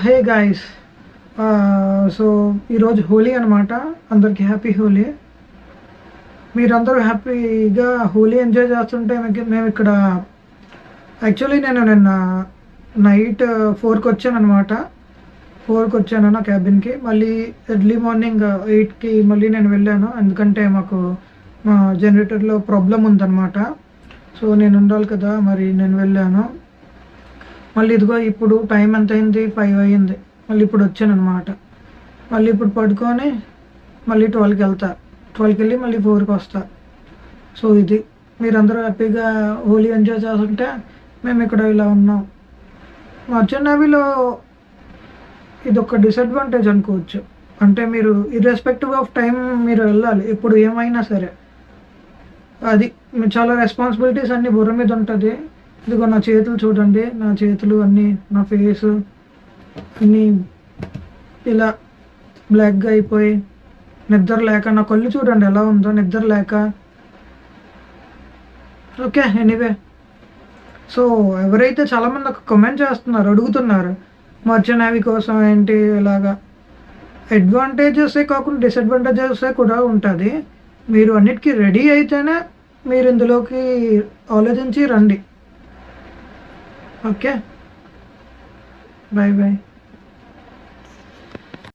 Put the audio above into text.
Hey guys, so ఈరోజు హోలీ అనమాట. అందరికీ హ్యాపీ హోలీ. మీరందరూ హ్యాపీగా హోలీ ఎంజాయ్ చేస్తుంటే మేము ఇక్కడ యాక్చువల్లీ నేను నిన్న నైట్ 4కి వచ్చానమాట. 4కి వచ్చాను నా క్యాబిన్కి. మళ్ళీ ఎర్లీ మార్నింగ్ 8కి మళ్ళీ నేను వెళ్ళాను, ఎందుకంటే మాకు మా జనరేటర్లో ప్రాబ్లం ఉందన్నమాట. సో నేను ఉండాలి కదా, మరి నేను వెళ్ళాను. మళ్ళీ ఇదిగో ఇప్పుడు టైం ఎంత అయింది, 5 అయ్యింది. మళ్ళీ ఇప్పుడు వచ్చాను అనమాట. మళ్ళీ ఇప్పుడు పడుకొని మళ్ళీ 12కి వెళ్తా. 12కి వెళ్ళి మళ్ళీ 4కి వస్తా. సో ఇది మీరందరూ హ్యాపీగా హోలీ ఎంజాయ్ చేస్తుంటే మేము ఇక్కడ ఇలా ఉన్నాం. మర్చెంట్ నేవీలో ఇది ఒక డిసడ్వాంటేజ్ అనుకోవచ్చు. అంటే మీరు ఇర్రెస్పెక్టివ్ ఆఫ్ టైం మీరు వెళ్ళాలి, ఎప్పుడు ఏమైనా సరే. అది చాలా రెస్పాన్సిబిలిటీస్ అన్నీ బుర్ర మీద ఉంటుంది. ఇదిగో నా చేతులు చూడండి, నా చేతులు అన్నీ, నా ఫేస్ అన్నీ ఇలా బ్లాక్గా అయిపోయి, నిద్ర లేక, నా కళ్ళు చూడండి ఎలా ఉందో, నిద్ర లేక. Okay, anyway. సో ఎవరైతే చాలామంది ఒక కామెంట్ చేస్తున్నారు, అడుగుతున్నారు మర్చెంట్ నేవీ కోసం ఏంటి ఇలాగా. అడ్వాంటేజెసే కాకుండా డిసడ్వాంటేజెసే కూడా ఉంటుంది. మీరు అన్నిటికీ రెడీ అయితేనే మీరు ఇందులోకి ఆలోచించి రండి. Okay, bye bye.